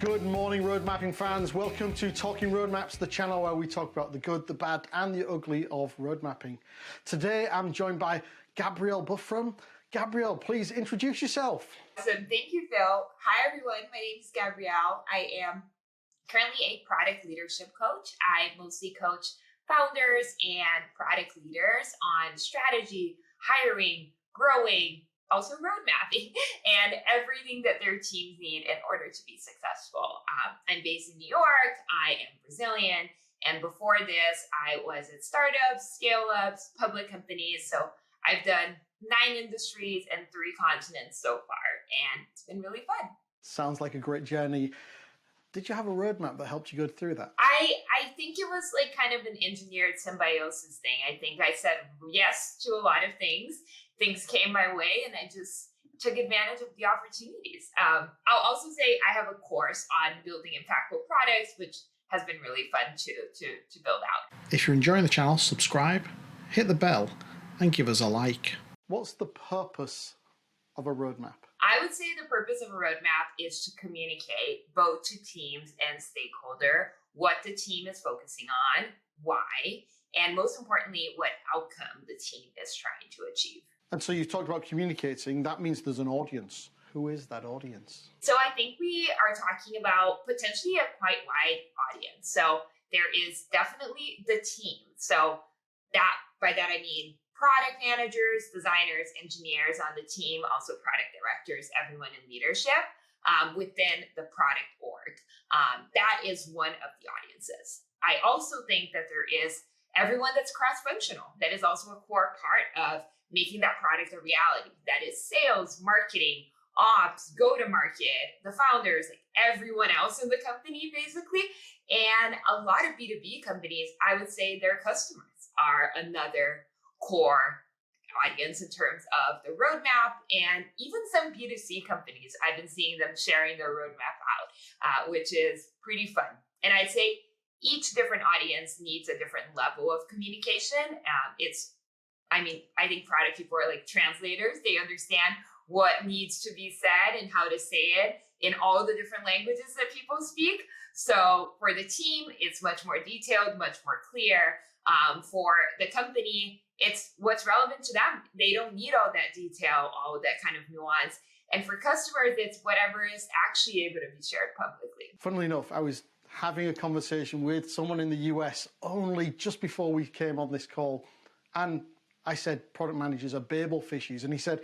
Good morning, road mapping fans. Welcome to Talking Roadmaps, the channel where we talk about the good, the bad, and the ugly of road mapping. Today, I'm joined by Gabrielle Bufrem. Gabrielle, please introduce yourself. Awesome. Thank you, Phil. Hi, everyone. My name is Gabrielle. I am currently a product leadership coach. I mostly coach founders and product leaders on strategy, hiring, growing, also road mapping, and everything that their teams need in order to be successful. I'm based in New York. I am Brazilian. And before this, I was at startups, scale-ups, public companies. So I've done 9 industries and 3 continents so far, and it's been really fun. Sounds like a great journey. Did you have a roadmap that helped you go through that? I think it was like kind of an engineered symbiosis thing. I think I said yes to a lot of things. Things came my way and I just took advantage of the opportunities. I'll also say I have a course on building impactful products, which has been really fun to build out. If you're enjoying the channel, subscribe, hit the bell, and give us a like. What's the purpose of a roadmap? I would say the purpose of a roadmap is to communicate both to teams and stakeholder what the team is focusing on, why, and most importantly, what outcome the team is trying to achieve. And so you've talked about communicating. That means there's an audience. Who is that audience? So I think we are talking about potentially a quite wide audience. So there is definitely the team. So by that I mean product managers, designers, engineers on the team, also product directors, everyone in leadership within the product org. That is one of the audiences. I also think that there is everyone that's cross-functional. That is also a core part of making that product a reality. That is sales, marketing, ops, go-to-market, the founders, like everyone else in the company, basically. And a lot of B2B companies, I would say their customers are another core audience in terms of the roadmap, and even some B2C companies, I've been seeing them sharing their roadmap out, which is pretty fun. And I'd say each different audience needs a different level of communication. I think product people are like translators. They understand what needs to be said and how to say it in all the different languages that people speak. So for the team, it's much more detailed, much more clear. For the company, it's what's relevant to them. They don't need all that detail, all that kind of nuance. And for customers, it's whatever is actually able to be shared publicly. Funnily enough, I was having a conversation with someone in the US only just before we came on this call. And I said, product managers are Babel fishes. And he said,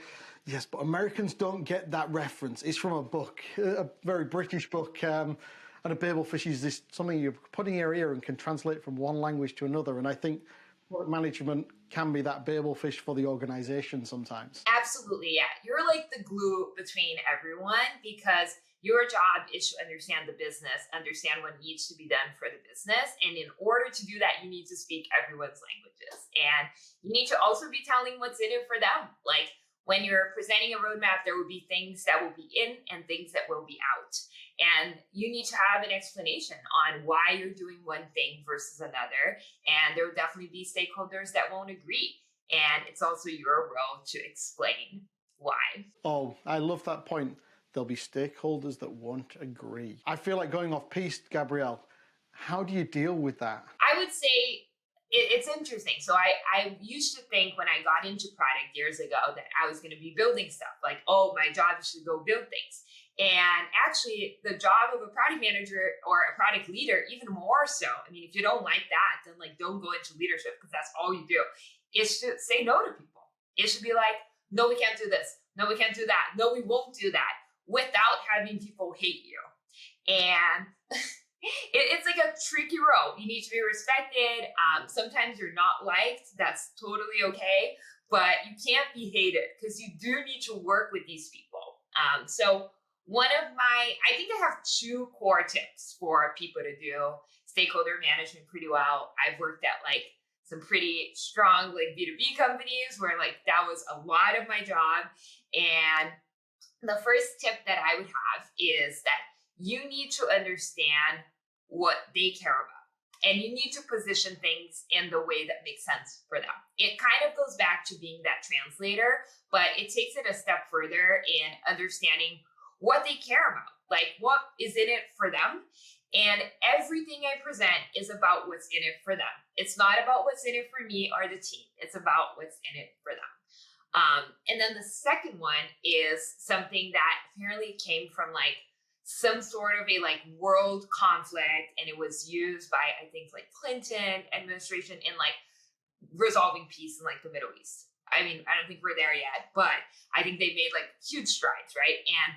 yes, but Americans don't get that reference. It's from a book, a very British book. And a Babel fish is this something you put in your ear and can translate from one language to another. And I think product management can be that Babel fish for the organization sometimes. Absolutely, yeah. You're like the glue between everyone, because your job is to understand the business, understand what needs to be done for the business. And in order to do that, you need to speak everyone's languages. And you need to also be telling what's in it for them. Like when you're presenting a roadmap, there will be things that will be in and things that will be out. And you need to have an explanation on why you're doing one thing versus another. And there will definitely be stakeholders that won't agree. And it's also your role to explain why. Oh, I love that point. There'll be stakeholders that won't agree. I feel like going off piste, Gabrielle. How do you deal with that? I would say it's interesting. So I used to think when I got into product years ago that I was going to be building stuff. Like, oh, my job is to go build things. And actually, the job of a product manager or a product leader, even more so, I mean, if you don't like that, then like don't go into leadership, because that's all you do, is to say no to people. It should be like, no, we can't do this. No, we can't do that. No, we won't do that, without having people hate you. And it's like a tricky role. You need to be respected. Sometimes you're not liked. That's totally okay. But you can't be hated, because you do need to work with these people. So I think I have 2 core tips for people to do stakeholder management pretty well. I've worked at like some pretty strong like B2B companies where like that was a lot of my job. And the first tip that I would have is that you need to understand what they care about. And you need to position things in the way that makes sense for them. It kind of goes back to being that translator, but it takes it a step further in understanding what they care about. like what is in it for them. And everything I present is about what's in it for them. It's not about what's in it for me or the team. It's about what's in it for them. And then the second one is something that apparently came from like some sort of a like world conflict, and it was used by, I think, like Clinton administration in like resolving peace in like the Middle East. I mean, I don't think we're there yet, but I think they made like huge strides, right? And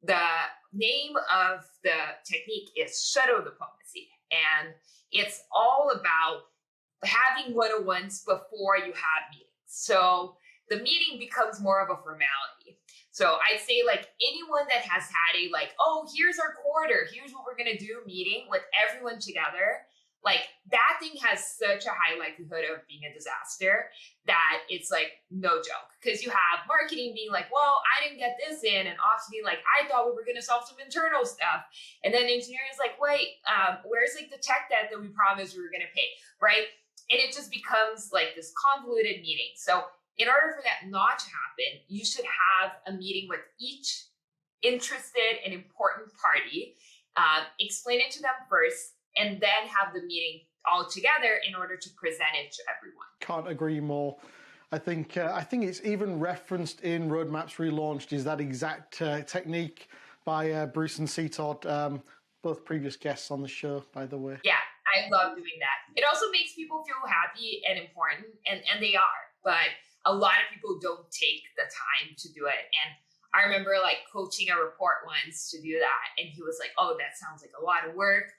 the name of the technique is shadow diplomacy. And it's all about having one-on-ones before you have meetings. So the meeting becomes more of a formality. So I'd say like anyone that has had a like, oh, here's our quarter, here's what we're gonna do meeting with everyone together, like that thing has such a high likelihood of being a disaster that it's like no joke. Because you have marketing being like, well, I didn't get this in, and ops being like, I thought we were going to solve some internal stuff. And then engineering is like, wait, where's like the tech debt that we promised we were going to pay, right? And it just becomes like this convoluted meeting. So in order for that not to happen, you should have a meeting with each interested and important party, explain it to them first, and then have the meeting all together in order to present it to everyone. Can't agree more. I think it's even referenced in Roadmaps Relaunched, is that exact technique by Bruce and C. Todd, both previous guests on the show, by the way. Yeah, I love doing that. It also makes people feel happy and important, and they are, but a lot of people don't take the time to do it. And I remember like coaching a report once to do that, and he was like, oh, that sounds like a lot of work.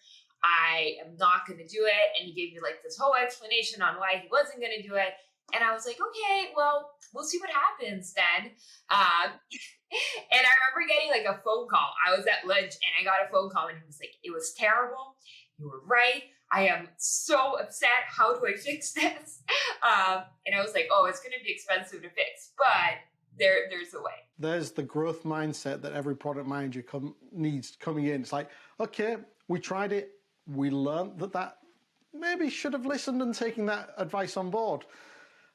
I am not going to do it. And he gave me like this whole explanation on why he wasn't going to do it. And I was like, okay, well, we'll see what happens then. And I remember getting like a phone call. I was at lunch and I got a phone call, and he was like, it was terrible. You were right. I am so upset. How do I fix this? And I was like, oh, it's going to be expensive to fix, but there's a way. There's the growth mindset that every product manager needs coming in. It's like, okay, we tried it. We learned that maybe should have listened and taken that advice on board.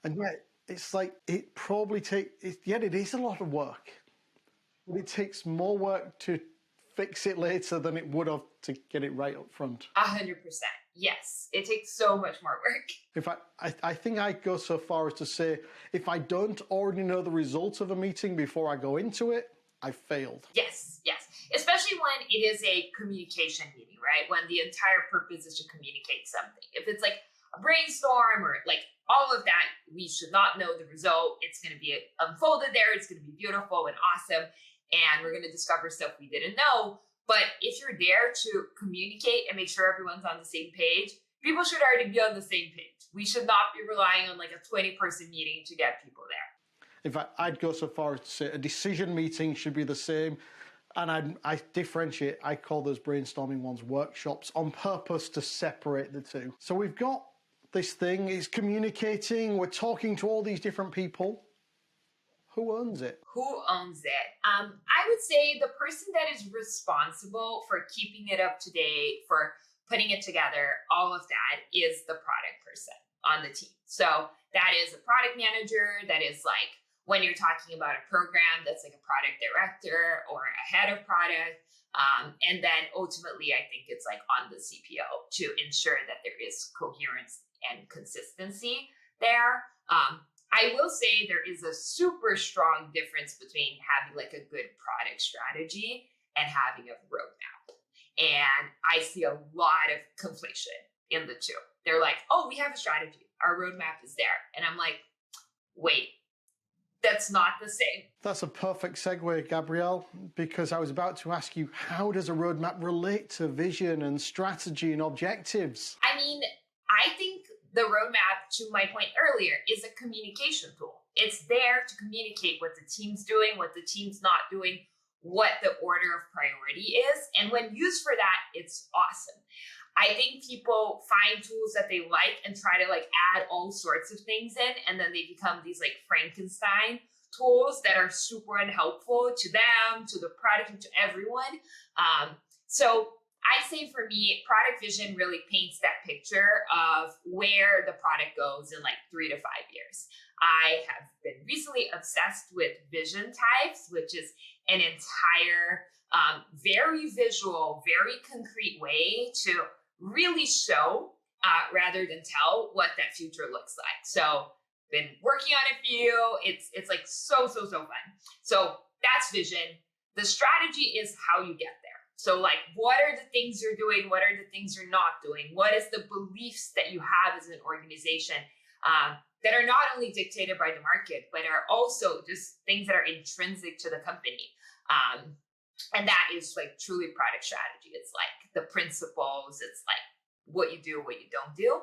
And yet it's like, it probably it is a lot of work, but it takes more work to fix it later than it would have to get it right up front. 100%. Yes. It takes so much more work. In fact, I think I'd go so far as to say, if I don't already know the results of a meeting before I go into it, I failed. Yes. Especially when it is a communication meeting, right? When the entire purpose is to communicate something. If it's like a brainstorm or like all of that, we should not know the result. It's going to be unfolded there. It's going to be beautiful and awesome. And we're going to discover stuff we didn't know. But if you're there to communicate and make sure everyone's on the same page, people should already be on the same page. We should not be relying on like a 20-person meeting to get people there. In fact, I'd go so far as to say a decision meeting should be the same. And I differentiate, I call those brainstorming ones workshops on purpose to separate the two. So we've got this thing, it's communicating, we're talking to all these different people. Who owns it? Who owns it? I would say the person that is responsible for keeping it up to date, for putting it together, all of that is the product person on the team. So that is a product manager, that is like, when you're talking about a program, that's like a product director or a head of product. And then ultimately, I think it's like on the CPO to ensure that there is coherence and consistency there. I will say there is a super strong difference between having like a good product strategy and having a roadmap. And I see a lot of conflation in the two. They're like, oh, we have a strategy. Our roadmap is there. And I'm like, wait. That's not the same. That's a perfect segue, Gabrielle, because I was about to ask you, how does a roadmap relate to vision and strategy and objectives? I mean, I think the roadmap, to my point earlier, is a communication tool. It's there to communicate what the team's doing, what the team's not doing, what the order of priority is. And when used for that, it's awesome. I think people find tools that they like and try to like add all sorts of things in, and then they become these like Frankenstein tools that are super unhelpful to them, to the product, and to everyone. So I say for me, product vision really paints that picture of where the product goes in like 3 to 5 years. I have been recently obsessed with vision types, which is an entire, very visual, very concrete way to really show rather than tell what that future looks like. So, been working on a few. It's like so fun. So that's vision. The strategy is how you get there. So, like, what are the things you're doing? What are the things you're not doing? What is the beliefs that you have as an organization that are not only dictated by the market, but are also just things that are intrinsic to the company? And that is like truly product strategy. It's like the principles. It's like what you do, what you don't do.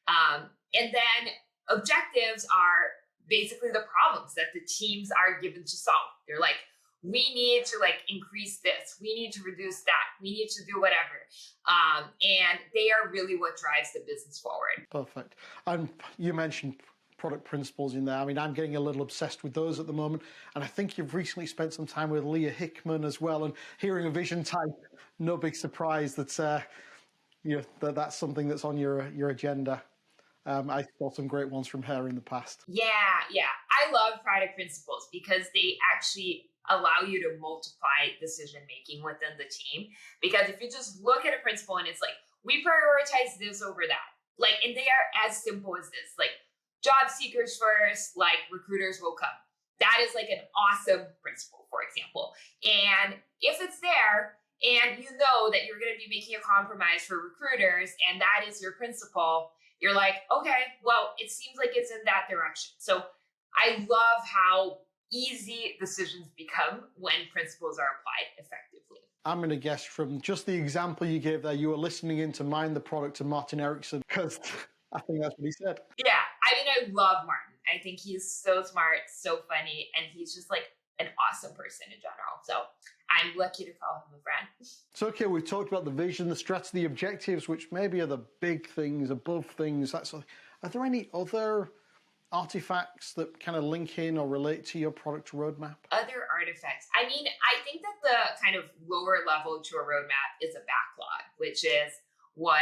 And then objectives are basically the problems that the teams are given to solve. They're like, we need to like increase this, we need to reduce that, we need to do whatever, and they are really what drives the business forward. Perfect. And you mentioned product principles in there. I mean, I'm getting a little obsessed with those at the moment, and I think you've recently spent some time with Leah Hickman as well, and hearing a vision type, no big surprise that's that's something that's on your agenda. I saw some great ones from her in the past. Yeah. I love product principles because they actually allow you to multiply decision making within the team. Because if you just look at a principle and it's like, we prioritize this over that, like, and they are as simple as this, like, job seekers first, like, recruiters will come. That is like an awesome principle, for example. And if it's there and you know that you're going to be making a compromise for recruiters and that is your principle, you're like, okay, well, it seems like it's in that direction. So I love how easy decisions become when principles are applied effectively. I'm going to guess from just the example you gave there, you were listening in to Mind the Product to Martin Erickson, because I think that's what he said. Yeah, I mean, I love Martin. I think he's so smart, so funny, and he's just like an awesome person in general. So I'm lucky to call him a friend. So, okay, we've talked about the vision, the strategy, the objectives, which maybe are the big things, above things. That sort of, are there any other artifacts that kind of link in or relate to your product roadmap? Other artifacts. I mean, I think that the kind of lower level to a roadmap is a backlog, which is what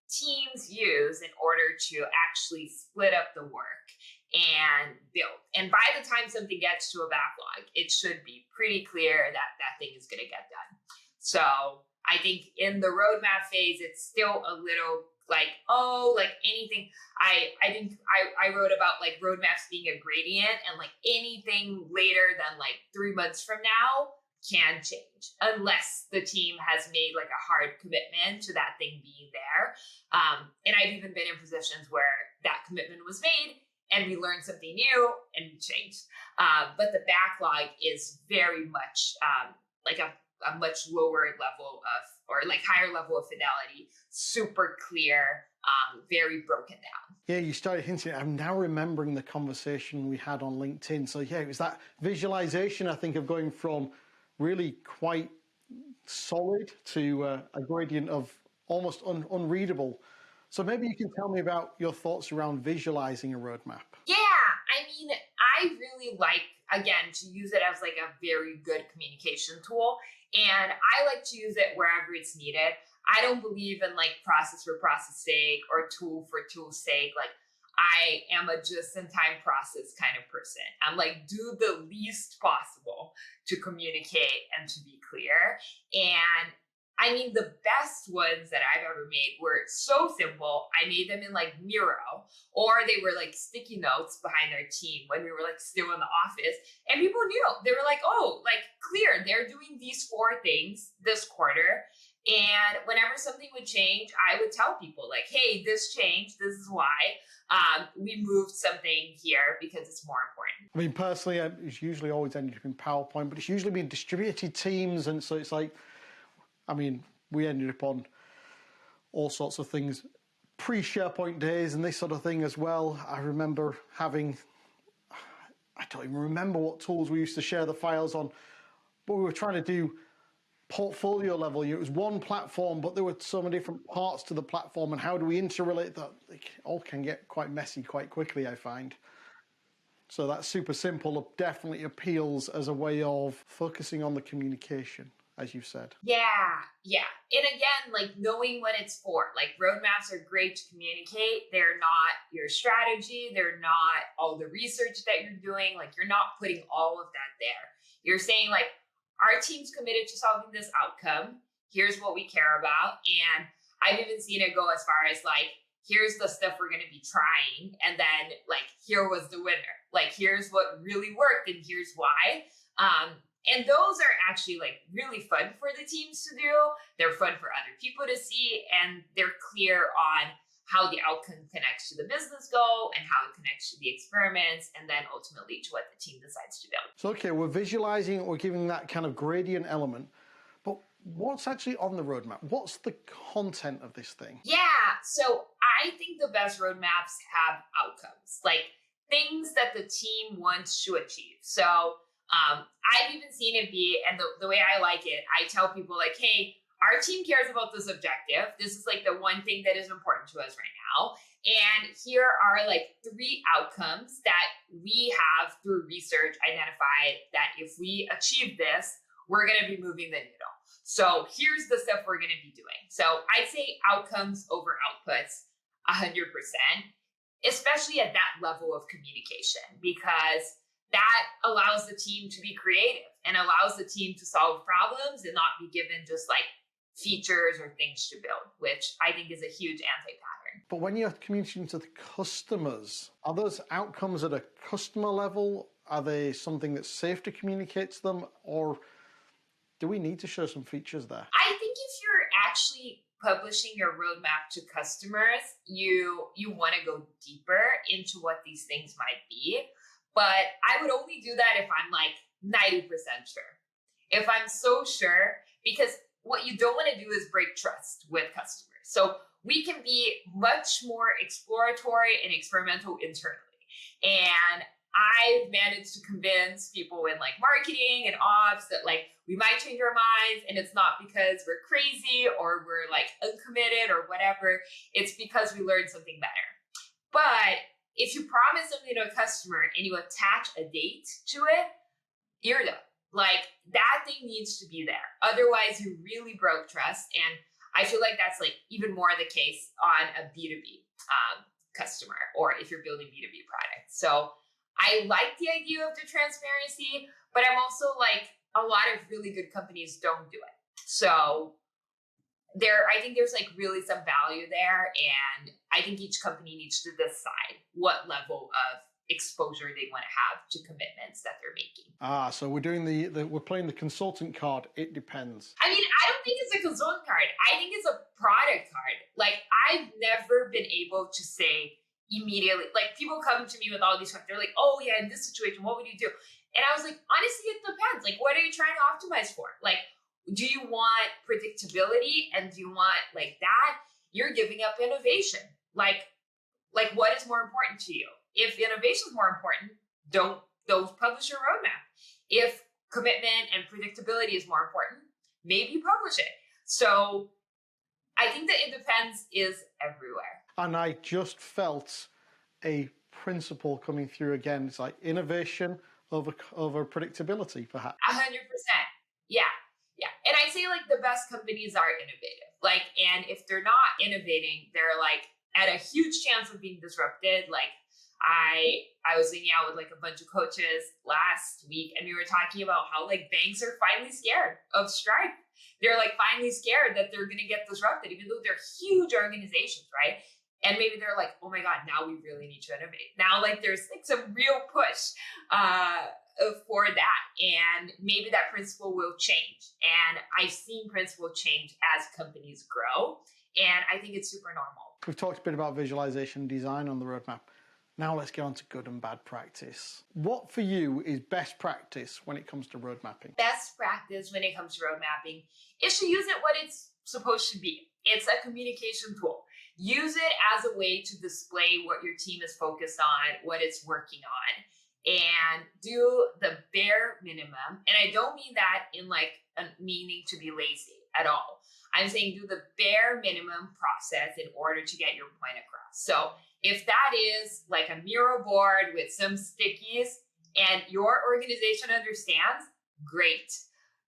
teams use in order to actually split up the work and build. And by the time something gets to a backlog, it should be pretty clear that that thing is going to get done. So I think in the roadmap phase, it's still a little like, oh, like anything. I wrote about like roadmaps being a gradient, and like anything later than like 3 months from now can change unless the team has made like a hard commitment to that thing being there. And I've even been in positions where that commitment was made and we learned something new and we changed. But the backlog is very much like a much lower level of, or like higher level of fidelity, super clear, very broken down. Yeah, you started hinting. I'm now remembering the conversation we had on LinkedIn. So yeah, it was that visualization, I think, of going from really quite solid to a gradient of almost unreadable. So maybe you can tell me about your thoughts around visualizing a roadmap. Yeah, I mean, I really like, again, to use it as like a very good communication tool. And I like to use it wherever it's needed. I don't believe in like process for process sake or tool for tool's sake. Like, I am a just-in-time process kind of person. I'm like, do the least possible to communicate and to be clear. And I mean, the best ones that I've ever made were so simple. I made them in like Miro, or they were like sticky notes behind our team when we were like still in the office. And people knew. They were like, oh, like clear, they're doing these 4 things this quarter. And whenever something would change, I would tell people like, hey, this changed. This is why. We moved something here because it's more important. I mean, personally, it's usually always ended up in PowerPoint, but it's usually been distributed teams. And so it's like, I mean, we ended up on all sorts of things, pre-SharePoint days and this sort of thing as well. I remember having, I don't even remember what tools we used to share the files on, but we were trying to do portfolio level. It was one platform, but there were so many different parts to the platform, and how do we interrelate that? It all can get quite messy quite quickly, I find. So that super simple definitely appeals as a way of focusing on the communication. as you said. Yeah. And again, like knowing what it's for. Like roadmaps are great to communicate. They're not your strategy. They're not all the research that you're doing. Like you're not putting all of that there. You're saying like, our team's committed to solving this outcome. Here's what we care about. And I've even seen it go as far as like, here's the stuff we're going to be trying. And then like, here was the winner. Like, here's what really worked and here's why. And those are actually like really fun for the teams to do. They're fun for other people to see. And they're clear on how the outcome connects to the business goal and how it connects to the experiments and then ultimately to what the team decides to build. So, okay, we're visualizing, we're giving that kind of gradient element, but what's actually on the roadmap? What's the content of this thing? Yeah, so I think the best roadmaps have outcomes, like things that the team wants to achieve. So I've even seen it be, and the way I like it, I tell people like, hey, our team cares about this objective. This is like the one thing that is important to us right now. And here are like 3 outcomes that we have through research identified that if we achieve this, we're going to be moving the needle. So here's the stuff we're going to be doing. So I'd say outcomes over outputs 100%, especially at that level of communication, because that allows the team to be creative and allows the team to solve problems and not be given just like features or things to build, which I think is a huge anti-pattern. But when you're communicating to the customers, are those outcomes at a customer level? Are they something that's safe to communicate to them? Or do we need to show some features there? I think if you're actually publishing your roadmap to customers, you want to go deeper into what these things might be. But I would only do that if I'm like 90% sure. If I'm so sure, because what you don't want to do is break trust with customers. So we can be much more exploratory and experimental internally. And I've managed to convince people in like marketing and ops that like we might change our minds, and it's not because we're crazy or we're like uncommitted or whatever. It's because we learned something better. But if you promise something to a customer and you attach a date to it, you're done. Like that thing needs to be there. Otherwise, you really broke trust. And I feel like that's like even more the case on a B2B customer, or if you're building B2B products. So I like the idea of the transparency, but I'm also like, a lot of really good companies don't do it. So I think there's like really some value there. And I think each company needs to decide what level of exposure they want to have to commitments that they're making. So we're doing we're playing the consultant card. It depends. I mean, I don't think it's a consultant card. I think it's a product card. Like I've never been able to say immediately, like people come to me with all these questions. They're like, oh yeah, in this situation, what would you do? And I was like, honestly, it depends. Like, what are you trying to optimize for? Like, do you want predictability and do you want like that? You're giving up innovation. Like what is more important to you? If innovation is more important, don't publish your roadmap. If commitment and predictability is more important, maybe publish it. So I think that it depends is everywhere. And I just felt a principle coming through again. It's like innovation over predictability, perhaps. 100%. Yeah. And I say like the best companies are innovative. Like, and if they're not innovating, they're like at a huge chance of being disrupted. Like I was hanging out with like a bunch of coaches last week, and we were talking about how like banks are finally scared of Stripe. They're like finally scared that they're going to get disrupted, even though they're huge organizations, right? And maybe they're like, oh my God, now we really need to innovate. Now, like there's like some real push for that. And maybe that principle will change. And I've seen principle change as companies grow. And I think it's super normal. We've talked a bit about visualization design on the roadmap. Now let's get on to good and bad practice. What for you is best practice when it comes to road mapping? Best practice when it comes to road mapping is to use it what it's supposed to be. It's a communication tool. Use it as a way to display what your team is focused on, what it's working on, and do the bare minimum. And I don't mean that in like a meaning to be lazy at all. I'm saying do the bare minimum process in order to get your point across. So if that is like a Miro board with some stickies and your organization understands, great.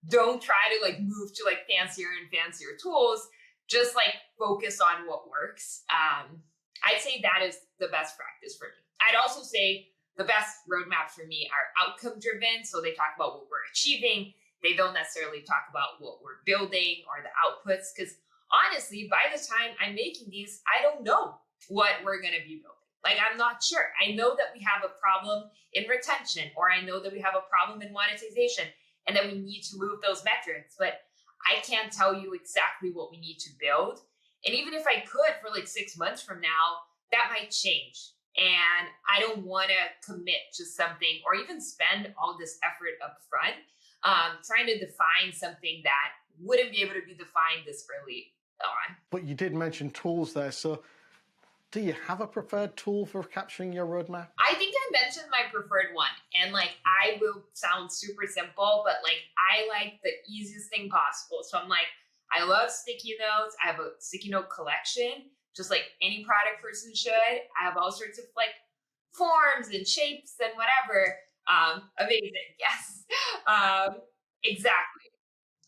don't try to like move to like fancier and fancier tools. Just like focus on what works. I'd say that is the best practice for me. I'd also say the best roadmap for me are outcome driven. So they talk about what we're achieving. They don't necessarily talk about what we're building or the outputs. Because honestly, by the time I'm making these, I don't know what we're going to be building. Like, I'm not sure. I know that we have a problem in retention, or I know that we have a problem in monetization, and that we need to move those metrics. But I can't tell you exactly what we need to build. And even if I could for like 6 months from now, that might change. And I don't want to commit to something or even spend all this effort up front trying to define something that wouldn't be able to be defined this early on. But you did mention tools there. So do you have a preferred tool for capturing your roadmap? I think I mentioned my preferred one. And like, I will sound super simple, but like, I like the easiest thing possible. So I'm like, I love sticky notes. I have a sticky note collection, just like any product person should. I have all sorts of like forms and shapes and whatever. Amazing. Yes. Exactly.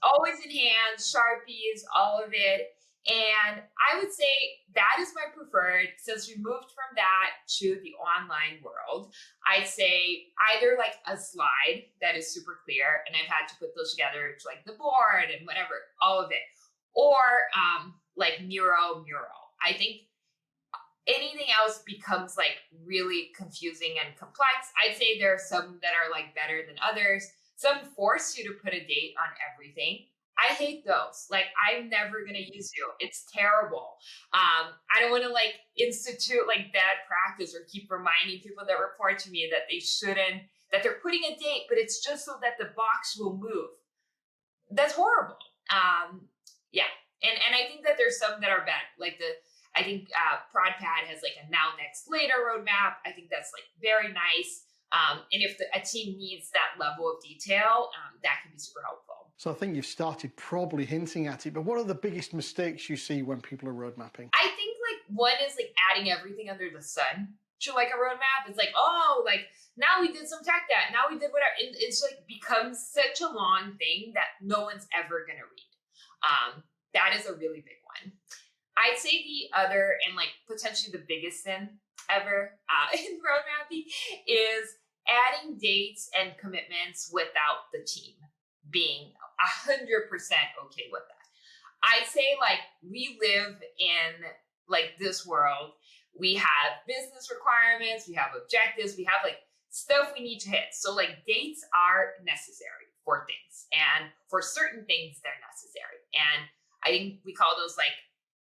Always in hand, Sharpies, all of it. And I would say that is my preferred. Since we moved from that to the online world, I'd say either like a slide that is super clear, and I've had to put those together to like the board and whatever, all of it, or like mural. I think anything else becomes like really confusing and complex. I'd say there are some that are like better than others. Some force you to put a date on everything. I hate those. Like, I'm never going to use you. It's terrible. I don't want to like institute like bad practice or keep reminding people that report to me that they shouldn't, that they're putting a date, but it's just so that the box will move. That's horrible. Yeah. And I think that there's some that are better. Like I think ProdPad has like a now, next, later roadmap. I think that's like very nice. And if a team needs that level of detail, that can be super helpful. So I think you've started probably hinting at it, but what are the biggest mistakes you see when people are road mapping? I think like one is like adding everything under the sun to like a roadmap. It's like, oh, like now we did some tech debt, now we did whatever. It's like becomes such a long thing that no one's ever gonna read. That is a really big one. I'd say the other, and like potentially the biggest sin ever in road mapping, is adding dates and commitments without the team being 100% okay with that. I'd say like we live in like this world. We have business requirements, we have objectives, we have like stuff we need to hit. So like dates are necessary for things, and for certain things they're necessary. And I think we call those like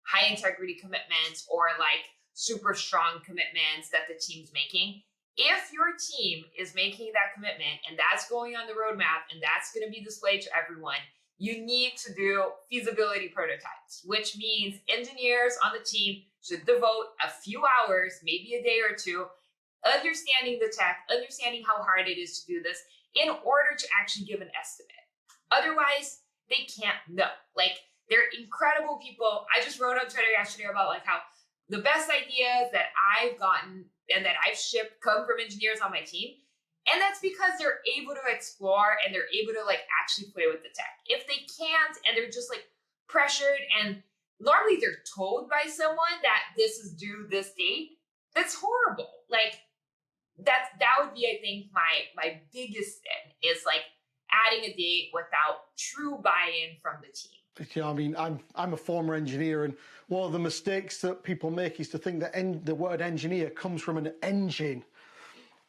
high integrity commitments, or like super strong commitments that the team's making. If your team is making that commitment and that's going on the roadmap and that's going to be displayed to everyone, you need to do feasibility prototypes, which means engineers on the team should devote a few hours, maybe a day or two, understanding the tech, understanding how hard it is to do this in order to actually give an estimate. Otherwise, they can't know. Like, they're incredible people. I just wrote on Twitter yesterday about like how the best ideas that I've gotten and that I've shipped come from engineers on my team. And that's because they're able to explore and they're able to like actually play with the tech. If they can't and they're just like pressured, and normally they're told by someone that this is due this date, that's horrible. Like that would be, I think, my biggest sin is like adding a date without true buy-in from the team. You know, I mean, I'm a former engineer, and one of the mistakes that people make is to think that the word engineer comes from an engine,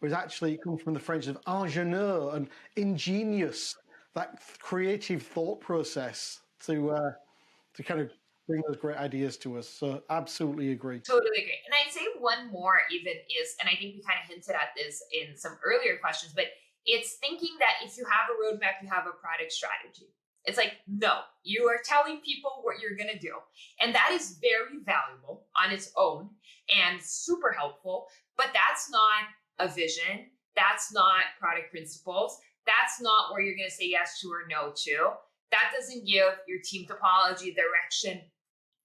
whereas actually it comes from the French of ingénieur and ingenious, that creative thought process to kind of bring those great ideas to us. So absolutely agree. Totally agree. And I'd say one more even is, and I think we kind of hinted at this in some earlier questions, but it's thinking that if you have a roadmap, you have a product strategy. It's like, no, you are telling people what you're going to do. And that is very valuable on its own and super helpful, but that's not a vision. That's not product principles. That's not where you're going to say yes to or no to. That doesn't give your team topology, direction,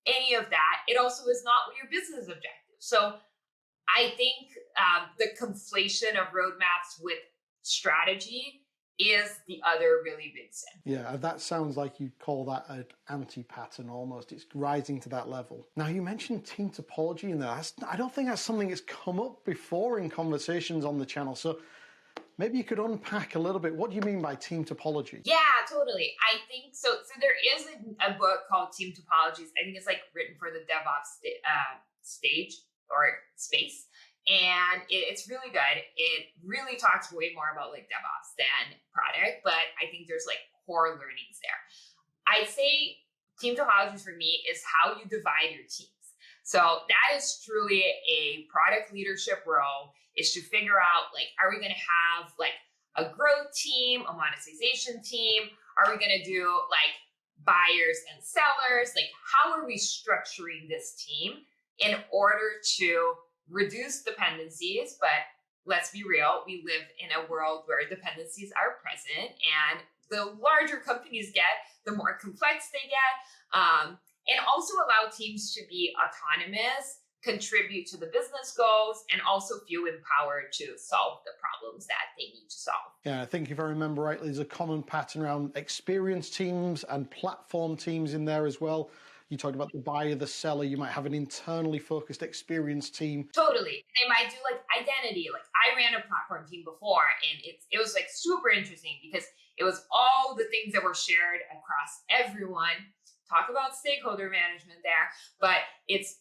any of that. It also is not what your business objective. So I think the conflation of roadmaps with strategy is the other really big sin. Yeah, that sounds like you'd call that an anti-pattern almost. It's rising to that level. Now, you mentioned team topology in there. I don't think that's something that's come up before in conversations on the channel. So maybe you could unpack a little bit. What do you mean by team topology? Yeah, totally. I think so. So there is a book called Team Topologies. I think it's like written for the DevOps stage or space. And it's really good. It really talks way more about like DevOps than product, but I think there's like core learnings there. I'd say team topologies for me is how you divide your teams. So that is truly a product leadership role, is to figure out like, are we going to have like a growth team, a monetization team? Are we going to do like buyers and sellers? Like, how are we structuring this team in order to reduce dependencies? But let's be real, we live in a world where dependencies are present, and the larger companies get, the more complex they get, and also allow teams to be autonomous, contribute to the business goals, and also feel empowered to solve the problems that they need to solve. Yeah, I think if I remember rightly, there's a common pattern around experience teams and platform teams in there as well. You talked about the buyer, the seller. You might have an internally focused experience team. Totally. They might do like identity. Like I ran a platform team before, and it was like super interesting because it was all the things that were shared across everyone. Talk about stakeholder management there, but it's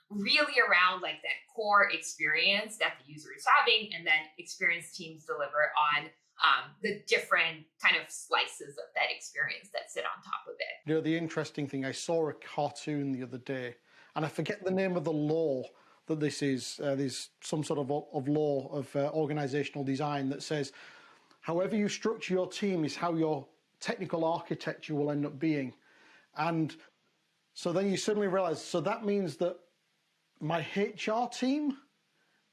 really around like that core experience that the user is having, and then experience teams deliver on the different kind of slices of that experience that sit on top of it. You know, the interesting thing, I saw a cartoon the other day, and I forget the name of the law that this is. There's some sort of law of organizational design that says, however you structure your team is how your technical architecture will end up being. And so then you suddenly realize, so that means that my HR team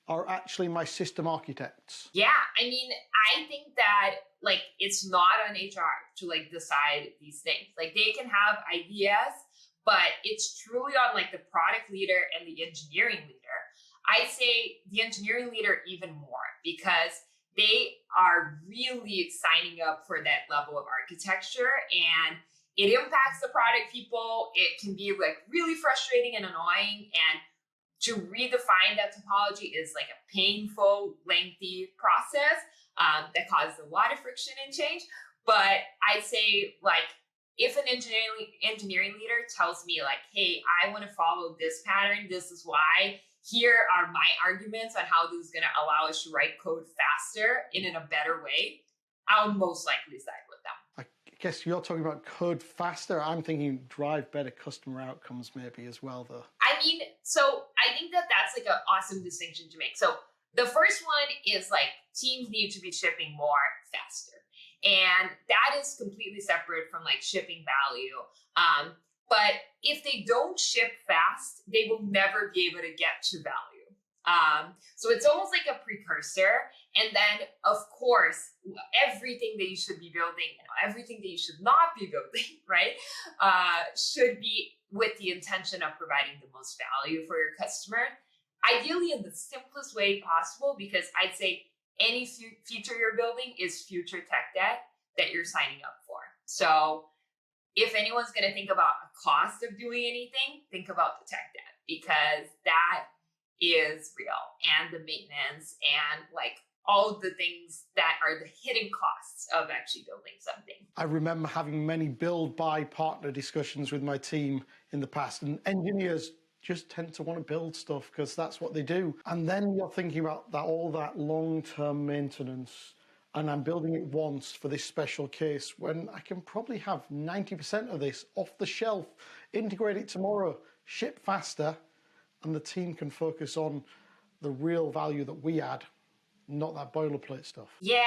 are actually my system architects. Yeah, I mean, I think that like it's not on HR to like decide these things. Like they can have ideas, but it's truly on like the product leader and the engineering leader. I'd say the engineering leader even more, because they are really signing up for that level of architecture, and it impacts the product people. It can be like really frustrating and annoying, and to redefine that topology is like a painful, lengthy process that causes a lot of friction and change. But I'd say like if an engineering leader tells me like, hey, I want to follow this pattern, this is why, here are my arguments on how this is going to allow us to write code faster and in a better way, I'll most likely side with them. I guess you're talking about code faster. I'm thinking drive better customer outcomes maybe as well, though. I mean, so I think that that's like an awesome distinction to make. So the first one is like teams need to be shipping more faster. And that is completely separate from like shipping value. But if they don't ship fast, they will never be able to get to value. So it's almost like a precursor. And then, of course, everything that you should be building and everything that you should not be building, right, should be with the intention of providing the most value for your customer. Ideally in the simplest way possible, because I'd say any feature you're building is future tech debt that you're signing up for. So if anyone's going to think about a cost of doing anything, think about the tech debt, because that is real, and the maintenance and like all of the things that are the hidden costs of actually building something. I remember having many build buy partner discussions with my team in the past, and engineers just tend to want to build stuff because that's what they do. And then you're thinking about that, all that long-term maintenance, and I'm building it once for this special case when I can probably have 90% of this off the shelf, integrate it tomorrow, ship faster, and the team can focus on the real value that we add, not that boilerplate stuff. Yeah.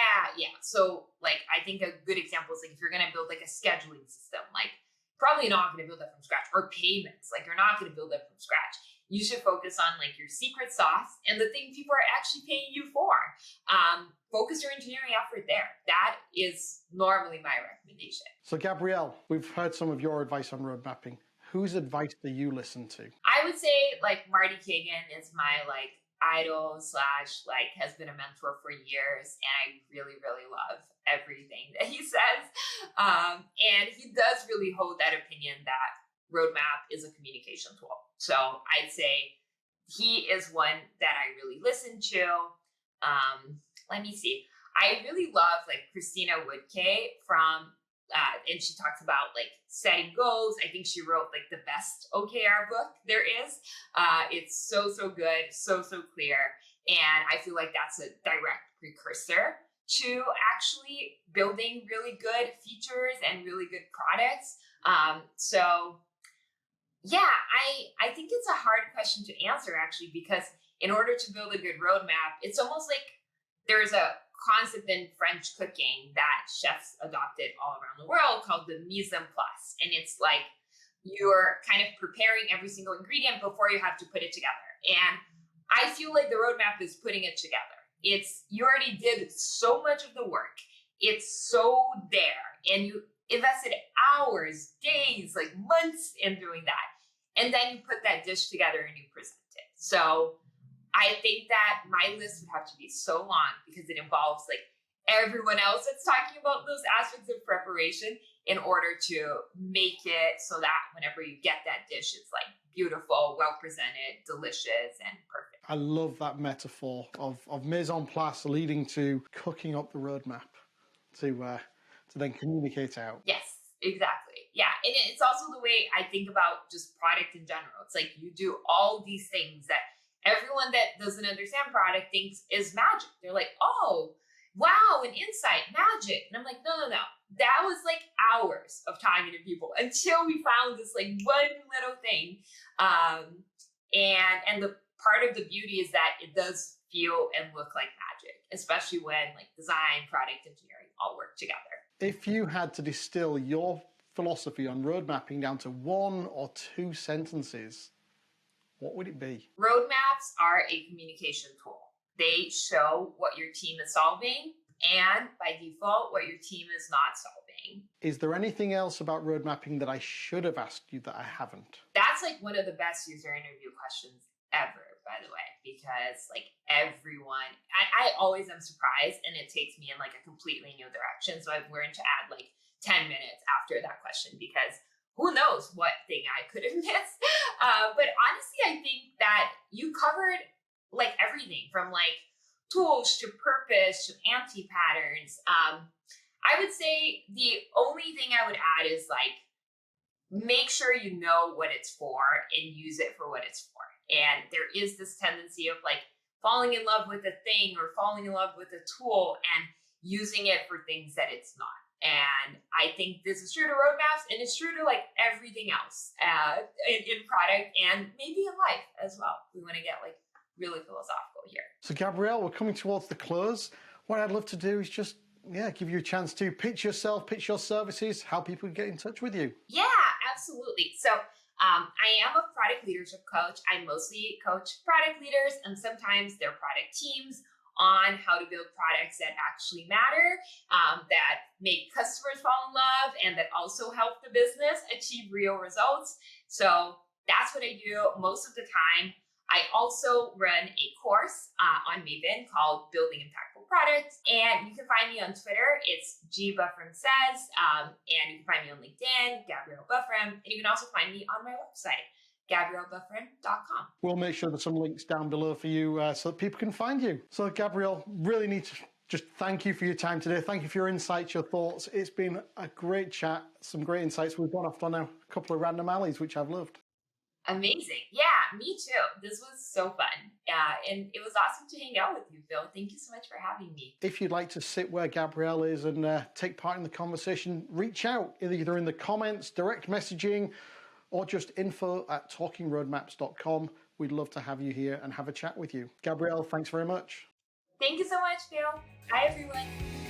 So like, I think a good example is like, if you're going to build like a scheduling system, like probably not going to build that from scratch, or payments, like you're not going to build that from scratch. You should focus on like your secret sauce and the thing people are actually paying you for. Focus your engineering effort there. That is normally my recommendation. So Gabrielle, we've heard some of your advice on road mapping. Whose advice do you listen to? I would say like Marty Kagan is my like idol slash like has been a mentor for years, and I really, really love everything that he says. And he does really hold that opinion that roadmap is a communication tool. So I'd say he is one that I really listen to. Let me see. I really love like Christina Woodkay from, and she talks about like setting goals. I think she wrote like the best OKR book there is. It's so, so good, so, so clear. And I feel like that's a direct precursor to actually building really good features and really good products. So yeah, I think it's a hard question to answer actually, because in order to build a good roadmap, it's almost like there's a concept in French cooking that chefs adopted all around the world called the mise en place. And it's like you're kind of preparing every single ingredient before you have to put it together. And I feel like the roadmap is putting it together. It's, you already did so much of the work. It's so there. And you invested hours, days, like months in doing that. And then you put that dish together and you present it. So I think that my list would have to be so long because it involves like everyone else that's talking about those aspects of preparation in order to make it so that whenever you get that dish, it's like beautiful, well presented, delicious, and perfect. I love that metaphor of mise en place leading to cooking up the roadmap to then communicate out. Yes, exactly. Yeah. And it's also the way I think about just product in general. It's like you do all these things that everyone that doesn't understand product thinks is magic. They're like, oh, wow, an insight, magic. And I'm like, no. That was like hours of talking to people until we found this like one little thing. And the part of the beauty is that it does feel and look like magic, especially when like design, product engineering all work together. If you had to distill your philosophy on road mapping down to 1 or 2 sentences, what would it be? Roadmaps are a communication tool. They show what your team is solving and by default, what your team is not solving. Is there anything else about road mapping that I should have asked you that I haven't? That's like one of the best user interview questions ever, by the way, because like everyone, I always am surprised and it takes me in like a completely new direction. So I've learned to add like 10 minutes after that question because who knows what thing I could have missed. But honestly, I think that you covered like everything from like tools to purpose to anti-patterns. I would say the only thing I would add is like, make sure you know what it's for and use it for what it's for. And there is this tendency of like falling in love with a thing or falling in love with a tool and using it for things that it's not. And I think this is true to roadmaps and it's true to like everything else in product and maybe in life as well. We want to get like really philosophical here. So Gabrielle, we're coming towards the close. What I'd love to do is just give you a chance to pitch yourself, pitch your services, how people can get in touch with you. Yeah, absolutely. So I am a product leadership coach. I mostly coach product leaders and sometimes their product teams on how to build products that actually matter, that make customers fall in love, and that also help the business achieve real results. So that's what I do most of the time. I also run a course on Maven called Building Impactful Products. And you can find me on Twitter. It's gbufremsays. And you can find me on LinkedIn, Gabrielle Bufrem. And you can also find me on my website, GabrielleBufrem.com. We'll make sure there's some links down below for you so that people can find you. So Gabrielle, really need to just thank you for your time today. Thank you for your insights, your thoughts. It's been a great chat, some great insights. We've gone off on a couple of random alleys, which I've loved. Amazing. Yeah, me too. This was so fun. And it was awesome to hang out with you, Phil. Thank you so much for having me. If you'd like to sit where Gabrielle is and take part in the conversation, reach out either in the comments, direct messaging, or just info@talkingroadmaps.com. We'd love to have you here and have a chat with you. Gabrielle, thanks very much. Thank you so much, Phil. Bye, everyone.